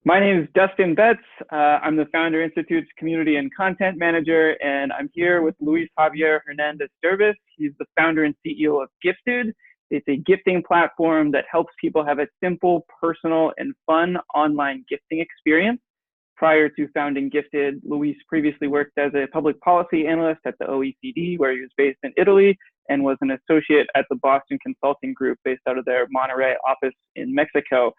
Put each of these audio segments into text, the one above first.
My name is Dustin Betts. I'm the Founder Institute's Community and Content Manager, and I'm here with Luis Javier Hernandez-Derbez. He's the founder and CEO of Gyfted. It's a gifting platform that helps people have a simple, personal, and fun online gifting experience. Prior to founding Gyfted, Luis previously worked as a public policy analyst at the OECD, where he was based in Italy, and was an associate at the Boston Consulting Group based out of their Monterrey office in Mexico.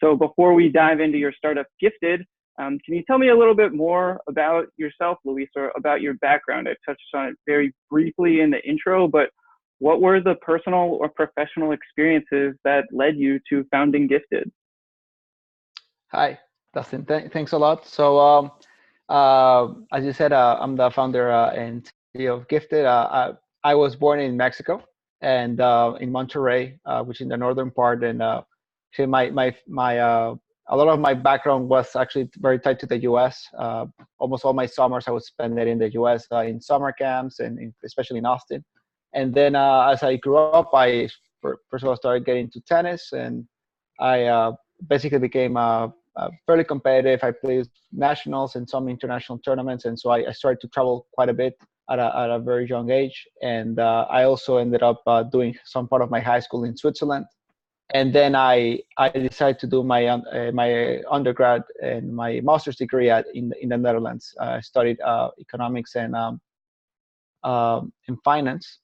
So before we dive into your startup Gyfted, can you tell me a little bit more about yourself, Luis, or about your background? I touched on it very briefly in the intro, but what were the personal or professional experiences that led you to founding Gyfted? Hi, Dustin. Thanks a lot. So, as you said, I'm the founder and CEO of Gyfted. I was born in Mexico and in Monterrey, which is in the northern part. And actually, a lot of my background was actually very tied to the U.S. Almost all my summers I would spend it in the U.S. In summer camps and especially in Austin. And then as I grew up, I first of all started getting into tennis, and I basically became fairly competitive. I played nationals and some international tournaments, and so I started to travel quite a bit at a very young age. And I also ended up doing some part of my high school in Switzerland. And then I decided to do my undergrad and my master's degree in the Netherlands. I studied economics and finance.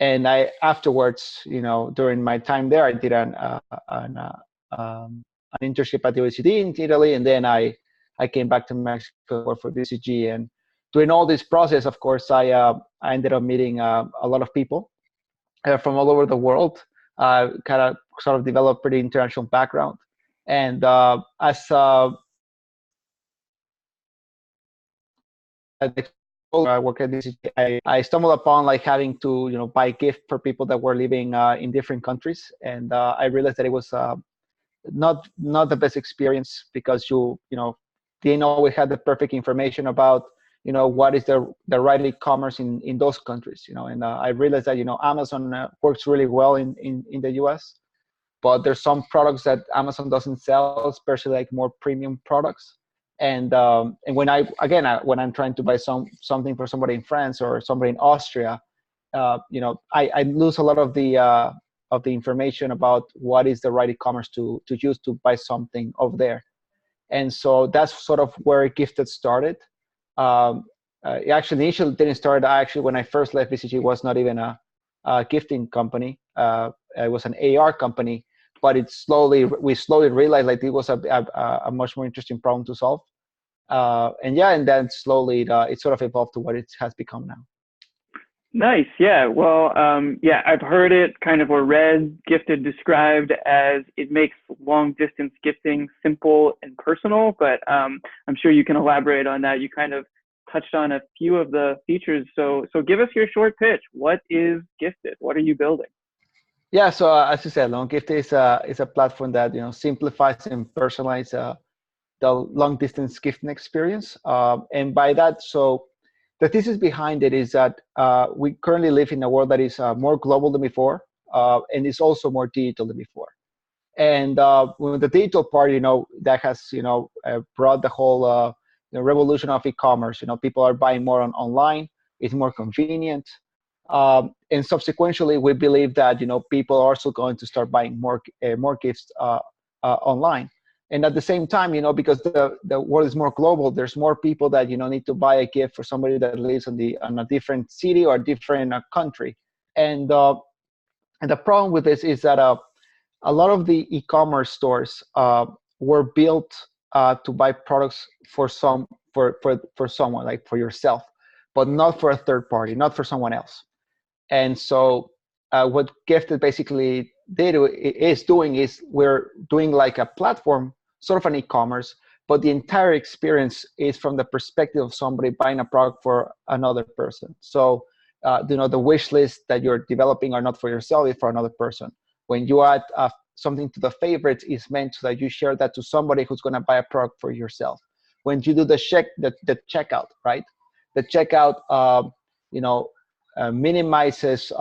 And I afterwards, during my time there, I did an internship at the OECD in Italy, and then I came back to Mexico for BCG. And during all this process, of course, I ended up meeting a lot of people from all over the world. Kind of sort of developed pretty international background, and as I work at BCG, I stumbled upon like having to buy gift for people that were living in different countries, and I realized that it was not the best experience because you didn't always have the perfect information about what is the right e-commerce in those countries, and I realized that Amazon works really well in the US, but there's some products that Amazon doesn't sell, especially like more premium products. And when I'm trying to buy something for somebody in France or somebody in Austria, I lose a lot of the information about what is the right e-commerce to use to buy something over there. And so that's sort of where Gyfted started. It actually initially didn't start. When I first left BCG, was not even a gifting company. It was an AR company, but we slowly realized like it was a much more interesting problem to solve. And then slowly it sort of evolved to what it has become now. Nice. Yeah. Well, I've heard it kind of or read Gyfted described as it makes long distance gifting simple and personal, but I'm sure you can elaborate on that. You kind of touched on a few of the features. So give us your short pitch. What is Gyfted? What are you building? Yeah. So as you said, Gyfted is a platform that simplifies and personalizes the long distance gifting experience. And by that, so the thesis behind it is that we currently live in a world that is more global than before, and is also more digital than before. And with the digital part, that has brought the whole revolution of e-commerce. People are buying more online. It's more convenient, and subsequently, we believe that people are also going to start buying more gifts online. And at the same time, because the world is more global, there's more people that need to buy a gift for somebody that lives on a different city or a different country. And the problem with this is that a lot of the e-commerce stores were built to buy products for someone, like for yourself, but not for a third party, not for someone else. And so what Gyfted basically is we're doing like a platform, sort of an e-commerce, but the entire experience is from the perspective of somebody buying a product for another person. So the wish list that you're developing are not for yourself, it's for another person. When you add something to the favorites, is meant so that you share that to somebody who's going to buy a product for yourself. When you do the checkout, right? The checkout minimizes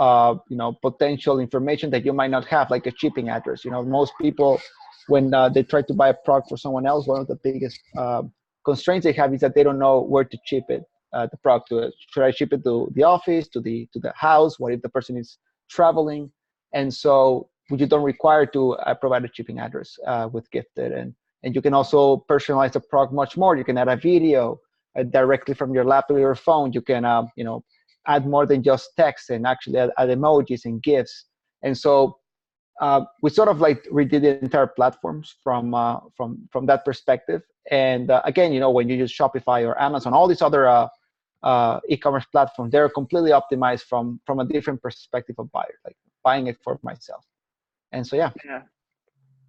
potential information that you might not have, like a shipping address. Most people when they try to buy a product for someone else, one of the biggest constraints they have is that they don't know where to ship it, the product to. Should I ship it to the office, to the house? What if the person is traveling? And so you don't require to provide a shipping address with Gyfted, and you can also personalize the product much more. You can add a video directly from your laptop or your phone. You can add more than just text, and actually add emojis and GIFs. And so we sort of like redid the entire platforms from that perspective. And again, when you use Shopify or Amazon, all these other e-commerce platforms, they're completely optimized from a different perspective of buyer, like buying it for myself. And so yeah.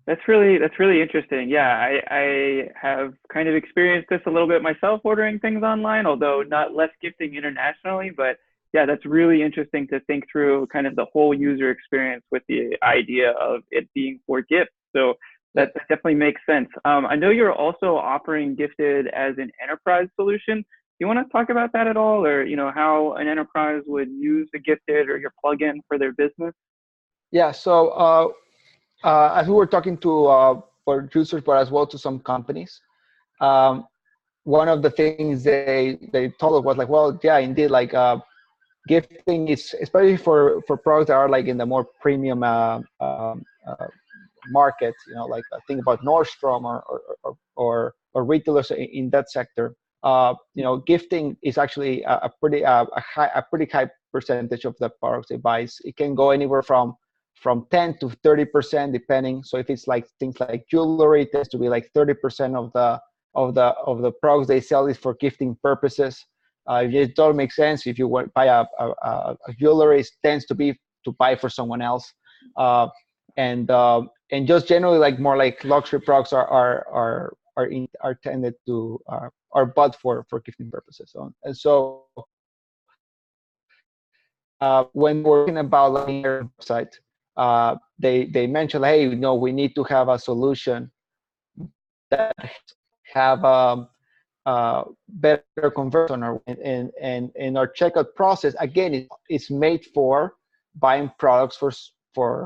That's really interesting. Yeah, I have kind of experienced this a little bit myself, ordering things online, although not less gifting internationally. But yeah, that's really interesting to think through kind of the whole user experience with the idea of it being for gifts. So that definitely makes sense. I know you're also offering Gyfted as an enterprise solution. Do you want to talk about that at all, or how an enterprise would use the Gyfted or your plugin for their business? Yeah. So as we were talking to for users, but as well to some companies, one of the things they told us was like, well, yeah, indeed, like gifting is, especially for products that are like in the more premium market, like think about Nordstrom or retailers in that sector. Gifting is actually a pretty high percentage of the products they buy. It can go anywhere from 10 to 30% depending. So if it's like things like jewelry, it tends to be like 30% of the products they sell is for gifting purposes. It doesn't make sense. If you buy a jewelry, it tends to be to buy for someone else, and just generally like more like luxury products are tended to are bought for gifting purposes. And so when we're talking about like their website, they mentioned, hey, we need to have a solution that have better conversion, and our checkout process again is made for buying products for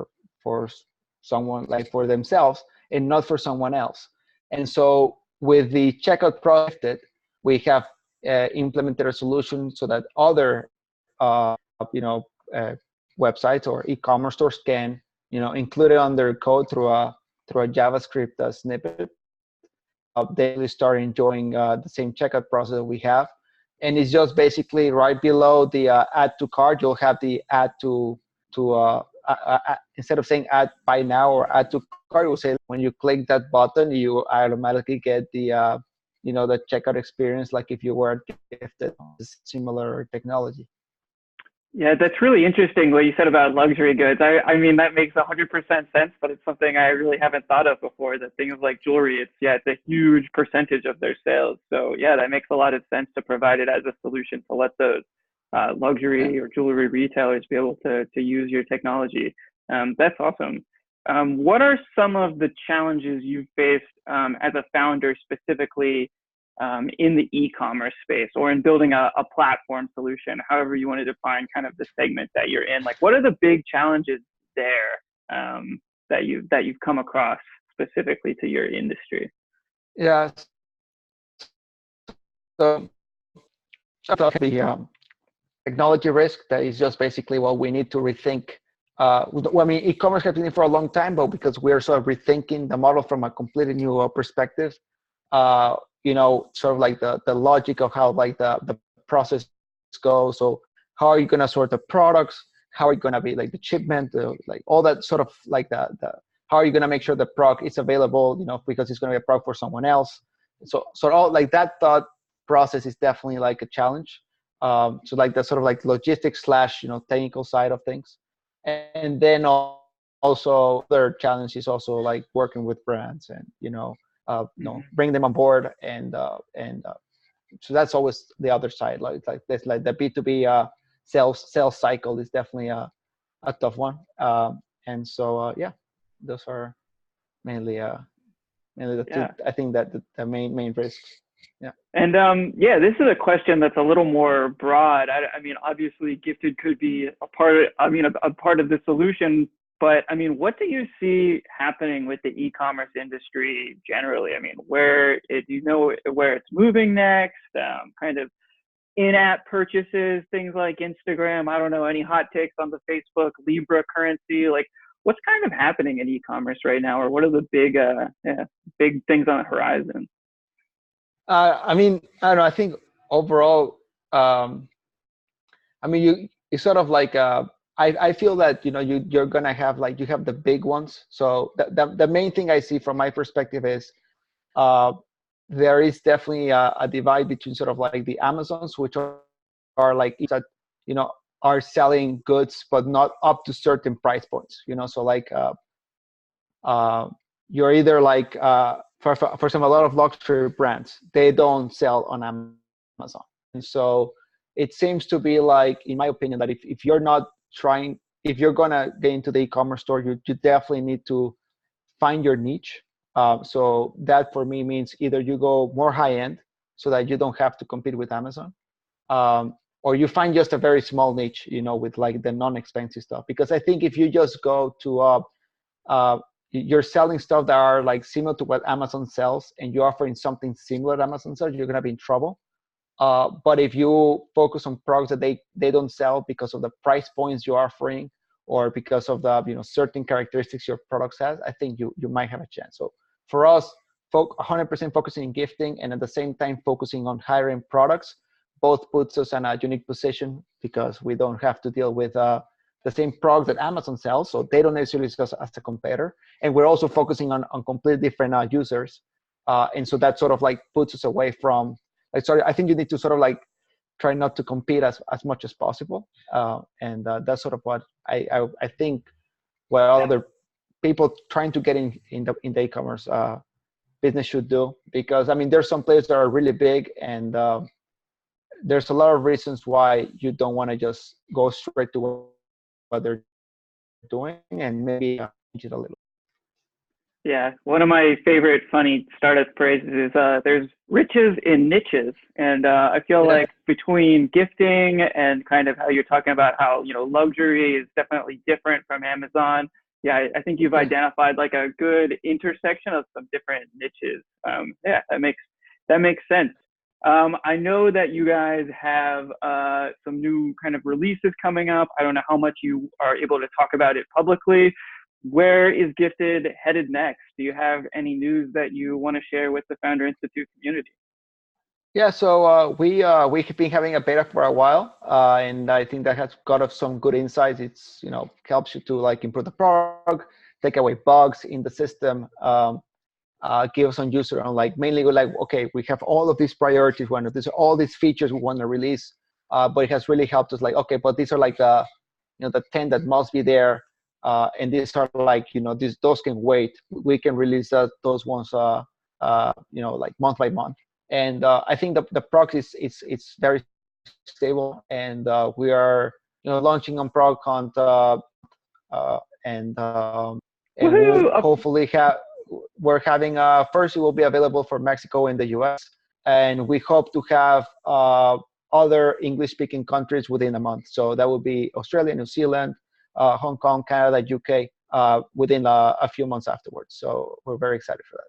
someone, like for themselves, and not for someone else. And so with the checkout process, we have implemented a solution so that other websites or e-commerce stores can include it on their code through a JavaScript snippet. They start enjoying the same checkout process that we have, and it's just basically right below the add to cart. You'll have the add to instead of saying add buy now or add to cart, it will say when you click that button, you automatically get the the checkout experience like if you were gifted similar technology. Yeah, that's really interesting what you said about luxury goods. I mean, that makes 100% sense, but it's something I really haven't thought of before. That things like jewelry, it's a huge percentage of their sales. So yeah, that makes a lot of sense to provide it as a solution to let those luxury or jewelry retailers be able to use your technology. That's awesome. What are some of the challenges you've faced as a founder specifically in the e-commerce space, or in building a platform solution, however you want to define kind of the segment that you're in? Like, what are the big challenges there that you've come across specifically to your industry? Yeah. So the technology risk that is just basically we need to rethink. I mean, e-commerce has been for a long time, but because we're sort of rethinking the model from a completely new perspective, sort of like the logic of how like the process goes. So how are you going to sort the products? How are you going to be like the shipment, like all that sort of like the how are you going to make sure the product is available, because it's going to be a product for someone else. So all like that thought process is definitely like a challenge. So like the sort of like logistics / technical side of things. And then also other challenge is also like working with brands and, bring them on board. And so that's always the other side. Like this, like the B2B sales cycle is definitely a tough one. And so, those are mainly the two, I think that the main risks. Yeah. And this is a question that's a little more broad. I mean, obviously, Gyfted could be a part of the solution But I mean, what do you see happening with the e-commerce industry generally? I mean, where it, you know, where it's moving next, kind of in-app purchases, things like Instagram. I don't know, any hot takes on the Facebook Libra currency? Like, what's kind of happening in e-commerce right now, or what are the big, big things on the horizon? I mean, I don't know. I think overall, I mean, you sort of like I feel that you're gonna have like you have the big ones. So the main thing I see from my perspective is uh, there is definitely a divide between sort of like the Amazons, which are like that you know are selling goods but not up to certain price points. So like uh, you're either like for some a lot of luxury brands, they don't sell on Amazon. And so it seems to be like, in my opinion, that if you're not trying, if you're gonna get into the e-commerce store, you definitely need to find your niche. So that for me means either you go more high end so that you don't have to compete with Amazon, or you find just a very small niche, with like the non-expensive stuff. Because I think if you just go to uh, you're selling stuff that are like similar to what Amazon sells, and you're offering something similar to Amazon sells, you're gonna be in trouble. But if you focus on products that they don't sell because of the price points you're offering, or because of the certain characteristics your products has, I think you might have a chance. So for us, 100% focusing on gifting and at the same time focusing on higher-end products, both puts us in a unique position because we don't have to deal with the same products that Amazon sells, so they don't necessarily see us as a competitor. And we're also focusing on completely different users, and so that sort of like puts us away from. Like, sorry, I think you need to sort of like try not to compete as much as possible, and that's sort of what I think what other people trying to get in the e-commerce business should do. Because I mean, there's some players that are really big, and there's a lot of reasons why you don't want to just go straight to what they're doing, and maybe change it a little. Yeah, one of my favorite funny startup phrases is there's riches in niches. And I feel Yeah. like between gifting and kind of how you're talking about how, luxury is definitely different from Amazon. Yeah, I think you've Yeah. identified like a good intersection of some different niches. Yeah, that makes sense. I know that you guys have some new kind of releases coming up. I don't know how much you are able to talk about it publicly. Where is Gyfted headed next? Do you have any news that you want to share with the Founder Institute community? Yeah, so we have been having a beta for a while, and I think that has got us some good insights. It's helps you to like improve the product, take away bugs in the system, give us some user on like mainly we're like, okay, we have all of these priorities, there's all these features we want to release, but it has really helped us like, okay, but these are like the 10 that must be there, and these are like those can wait. We can release those ones like month by month. And I think the product it's very stable, and we are launching on product hunt, and we'll Woohoo! hopefully have we're having first it will be available for Mexico and the US, and we hope to have other English speaking countries within a month. So that will be Australia, New Zealand, Hong Kong, Canada, UK, within a few months afterwards. So we're very excited for that.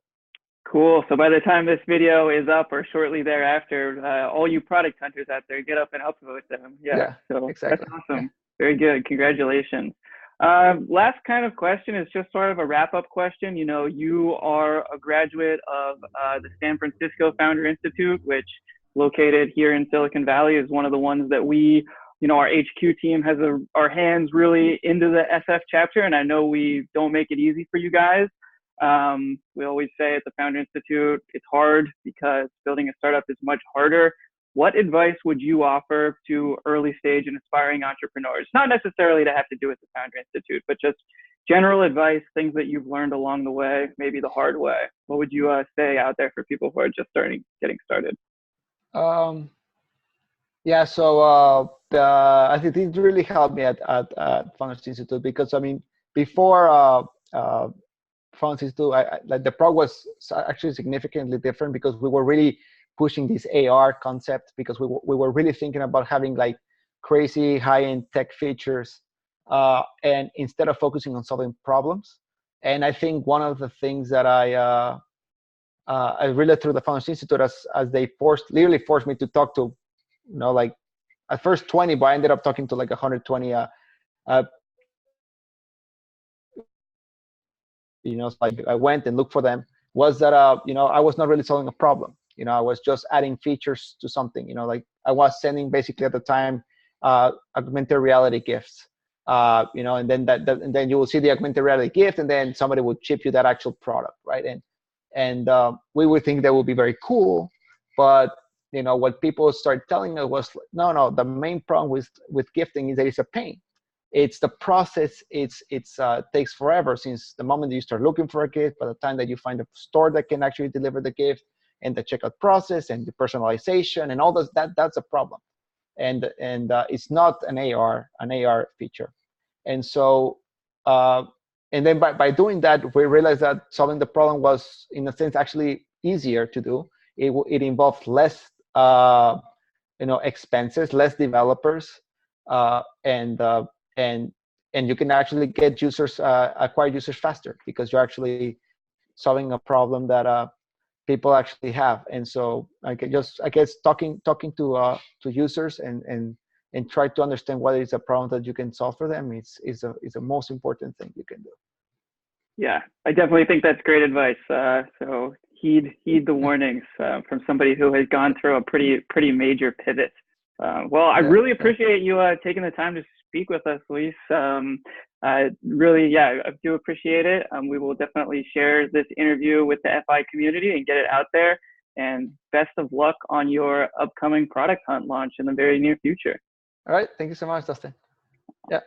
Cool. So by the time this video is up or shortly thereafter, all you product hunters out there, get up and upvote them. Yeah. Yeah, So that's exactly. awesome. Yeah. Very good. Congratulations. Last kind of question is just sort of a wrap-up question. You are a graduate of the San Francisco Founder Institute, which located here in Silicon Valley is one of the ones that we, our HQ team has our hands really into the SF chapter. And I know we don't make it easy for you guys. We always say at the Founder Institute, it's hard because building a startup is much harder. What advice would you offer to early stage and aspiring entrepreneurs? Not necessarily to have to do with the Founder Institute, but just general advice, things that you've learned along the way, maybe the hard way. What would you say out there for people who are just getting started? Yeah, so I think it really helped me at Founders Institute, because I mean before Founders Institute, like the product was actually significantly different, because we were really pushing this AR concept, because we were really thinking about having like crazy high-end tech features and instead of focusing on solving problems. And I think one of the things that I really through the Founders Institute, as they literally forced me to talk to, like at first 20, but I ended up talking to like 120 so I went and looked for them, was that I was not really solving a problem. I was just adding features to something. Like I was sending basically at the time augmented reality gifts. And then and then you will see the augmented reality gift, and then somebody would ship you that actual product, right? And we would think that would be very cool, but what people started telling us was, no, the main problem with gifting is that it's a pain. It's the process. It takes forever, since the moment you start looking for a gift, by the time that you find a store that can actually deliver the gift, and the checkout process and the personalization and all that's a problem. And it's not an AR feature. And so and then by doing that, we realized that solving the problem was, in a sense, actually easier to do. It involved less expenses, less developers, and you can actually get acquire users faster, because you're actually solving a problem that people actually have. And so I guess talking to users and try to understand what is a problem that you can solve for them is the most important thing you can do. Yeah, I definitely think that's great advice. So heed the warnings from somebody who has gone through a pretty major pivot. Well, I really appreciate you taking the time to speak with us, Luis. Really, I do appreciate it. We will definitely share this interview with the FI community and get it out there. And best of luck on your upcoming product hunt launch in the very near future. All right. Thank you so much, Dustin. Yeah.